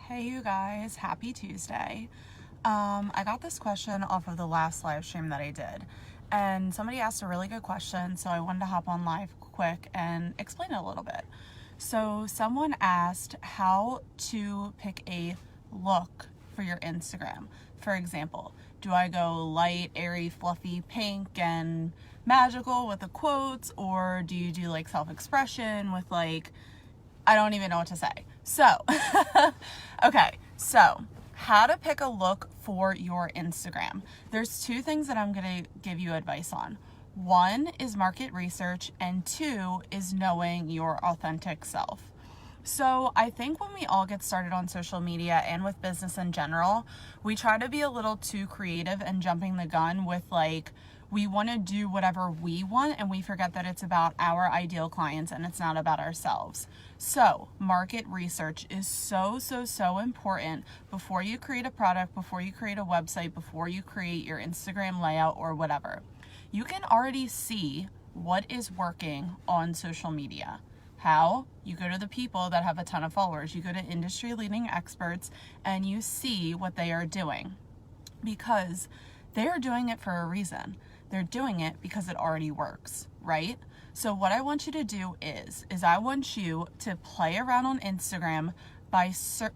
Hey you guys, happy Tuesday. I got this question off of the last live stream that I did, and somebody asked a really good question, so I wanted to hop on live quick and explain it a little bit. So someone asked how to pick a look for your Instagram. For example, do I go light, airy, fluffy, pink, and magical with the quotes, or do you do like self-expression with like, I don't even know what to say. So, okay, so how to pick a look for your Instagram. There's two things that I'm going to give you advice on. One is market research, and two is knowing your authentic self. So I think when we all get started on social media and with business in general, we try to be a little too creative and jumping the gun with like, we want to do whatever we want, and we forget that it's about our ideal clients and it's not about ourselves. So market research is so important before you create a product, before you create a website, before you create your Instagram layout or whatever. You can already see what is working on social media. How? You go to the people that have a ton of followers. You go to industry leading experts and you see what they are doing, because they are doing it for a reason. They're doing it because it already works, right? So what I want you to do is I want you to play around on Instagram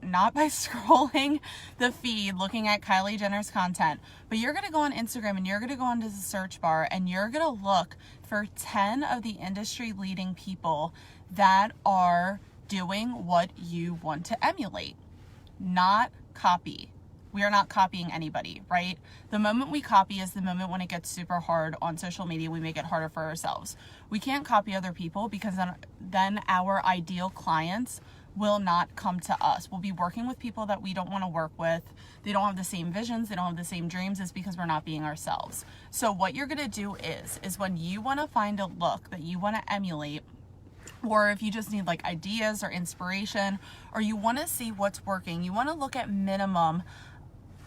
not by scrolling the feed looking at Kylie Jenner's content, but you're going to go on Instagram and you're going to go into the search bar and you're going to look for 10 of the industry leading people that are doing what you want to emulate, not copy. We are not copying anybody, right? The moment we copy is the moment when it gets super hard on social media. We make it harder for ourselves. We can't copy other people, because then our ideal clients will not come to us. We'll be working with people that we don't want to work with. They don't have the same visions. They don't have the same dreams. It's because we're not being ourselves. So what you're going to do is when you want to find a look that you want to emulate, or if you just need like ideas or inspiration, or you want to see what's working, you want to look at minimum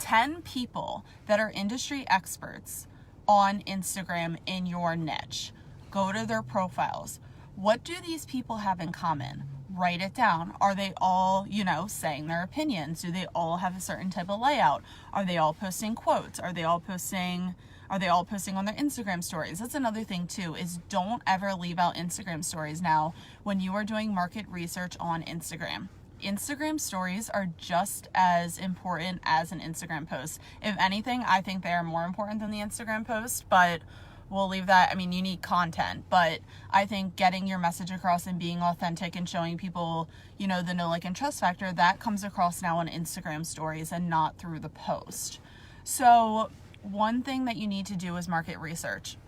10 people that are industry experts on Instagram in your niche. Go to their profiles. What do these people have in common? Write it down. Are they all, saying their opinions? Do they all have a certain type of layout? Are they all posting quotes? Are they all posting on their Instagram stories? That's another thing too, is don't ever leave out Instagram stories now when you are doing market research on Instagram. Instagram stories are just as important as an Instagram post. If anything, I think they are more important than the Instagram post, but we'll leave that. I mean, you need content, but I think getting your message across and being authentic and showing people, the know, like, and trust factor, that comes across now on Instagram stories and not through the post. So one thing that you need to do is market research.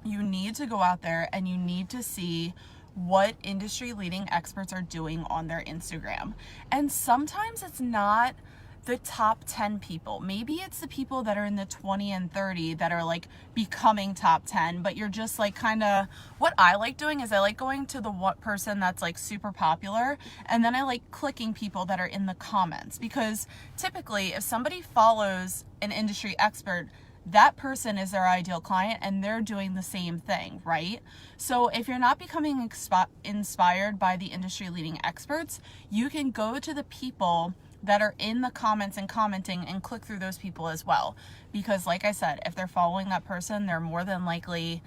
You need to go out there and you need to see what industry leading experts are doing on their Instagram. And sometimes it's not the top 10 people. Maybe it's the people that are in the 20 and 30 that are like becoming top 10, but you're just like what I like doing is I like going to the one person that's like super popular, and then I like clicking people that are in the comments, because typically if somebody follows an industry expert, that person is their ideal client and they're doing the same thing, right? So if you're not becoming inspired by the industry leading experts, you can go to the people that are in the comments and commenting and click through those people as well. Because like I said, if they're following that person, they're more than likely,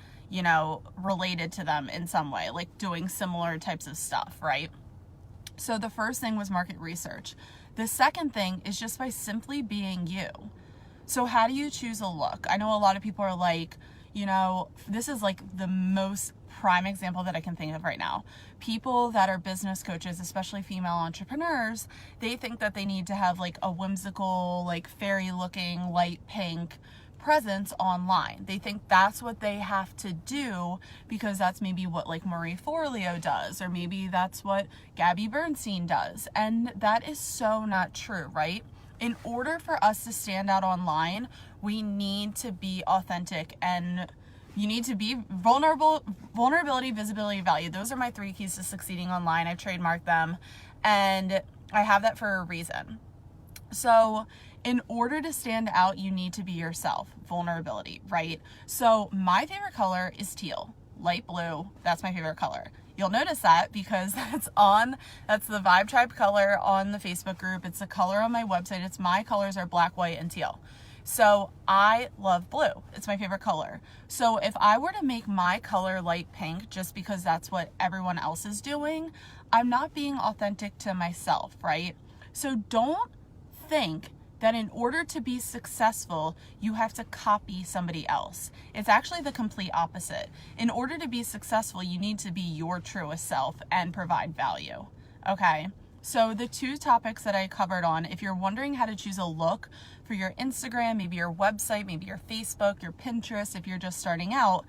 related to them in some way, like doing similar types of stuff, right? So the first thing was market research. The second thing is just by simply being you. So how do you choose a look? I know a lot of people are like, this is like the most prime example that I can think of right now. People that are business coaches, especially female entrepreneurs, they think that they need to have like a whimsical, like fairy looking light pink presence online. They think that's what they have to do because that's maybe what like Marie Forleo does, or maybe that's what Gabby Bernstein does. And that is so not true, right? In order for us to stand out online, we need to be authentic, and you need to be vulnerability, visibility, value. Those are my 3 keys to succeeding online. I've trademarked them, and I have that for a reason. So in order to stand out, you need to be yourself. Vulnerability, right? So my favorite color is teal, light blue. That's my favorite color. You'll notice that because that's the Vibe Tribe color on the Facebook group. It's the color on my website. It's my colors are black, white, and teal. So I love blue. It's my favorite color. So if I were to make my color light pink just because that's what everyone else is doing, I'm not being authentic to myself, right? So don't think that in order to be successful, you have to copy somebody else. It's actually the complete opposite. In order to be successful, you need to be your truest self and provide value, okay? So the two topics that I covered on, if you're wondering how to choose a look for your Instagram, maybe your website, maybe your Facebook, your Pinterest, if you're just starting out,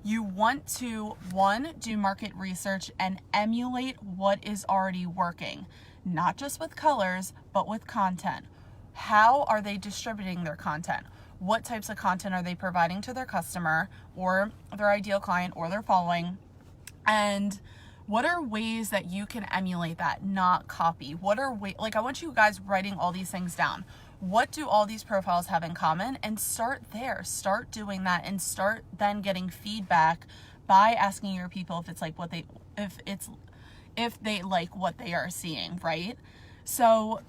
you want to, one, do market research and emulate what is already working, not just with colors, but with content. How are they distributing their content? What types of content are they providing to their customer or their ideal client or their following? And what are ways that you can emulate that, not copy? What are I want you guys writing all these things down. What do all these profiles have in common? And start there. Start doing that and start then getting feedback by asking your people if they like what they are seeing, right? So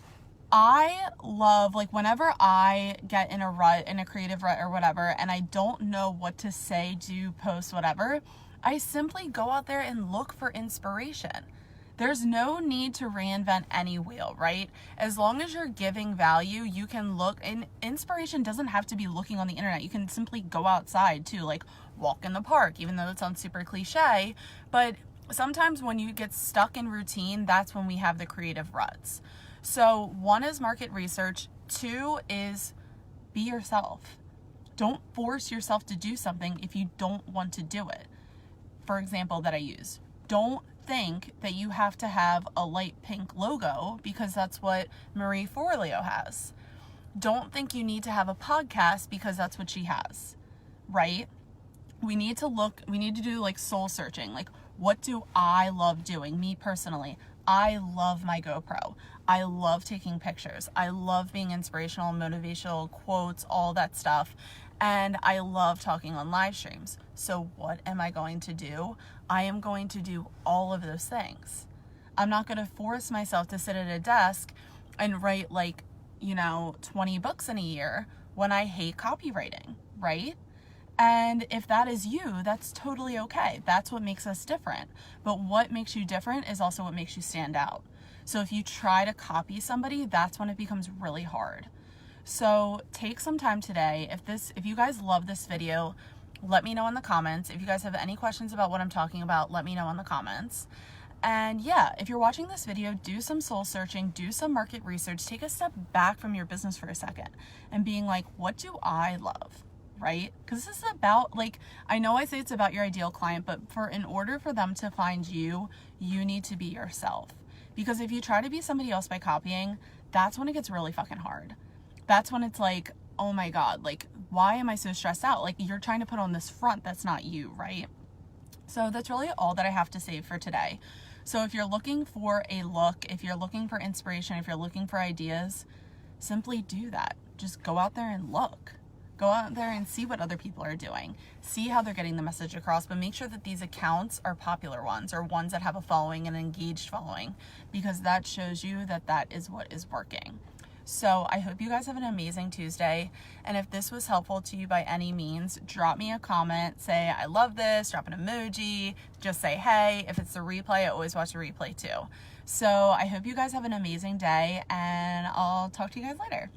I love, whenever I get in a rut, in a creative rut or whatever, and I don't know what to say, do, post, whatever, I simply go out there and look for inspiration. There's no need to reinvent any wheel, right? As long as you're giving value, you can look, and inspiration doesn't have to be looking on the internet. You can simply go outside too, walk in the park, even though that sounds super cliche. But sometimes when you get stuck in routine, that's when we have the creative ruts. So one is market research. Two is be yourself. Don't force yourself to do something if you don't want to do it. For example, that I use, don't think that you have to have a light pink logo because that's what Marie Forleo has. Don't think you need to have a podcast because that's what she has, right? We need to do soul searching. What do I love doing? Me personally, I love my GoPro. I love taking pictures. I love being inspirational, motivational, quotes, all that stuff. And I love talking on live streams. So what am I going to do? I am going to do all of those things. I'm not going to force myself to sit at a desk and write 20 books in a year when I hate copywriting, right? And if that is you, that's totally okay. That's what makes us different. But what makes you different is also what makes you stand out. So if you try to copy somebody, that's when it becomes really hard. So take some time today. If you guys love this video, let me know in the comments. If you guys have any questions about what I'm talking about, let me know in the comments. And yeah, if you're watching this video, do some soul searching, do some market research, take a step back from your business for a second and being what do I love? Right? Because this is about, I know I say it's about your ideal client, but in order for them to find you, you need to be yourself. Because if you try to be somebody else by copying, that's when it gets really fucking hard. That's when it's oh my God, why am I so stressed out? You're trying to put on this front that's not you, right? So that's really all that I have to say for today. So if you're looking for a look, if you're looking for inspiration, if you're looking for ideas, simply do that. Just go out there and look. Go out there and see what other people are doing. See how they're getting the message across, but make sure that these accounts are popular ones or ones that have a following, an engaged following, because that shows you that that is what is working. So I hope you guys have an amazing Tuesday. And if this was helpful to you by any means, drop me a comment, say, I love this, drop an emoji, just say, hey. If it's the replay, I always watch the replay too. So I hope you guys have an amazing day, and I'll talk to you guys later.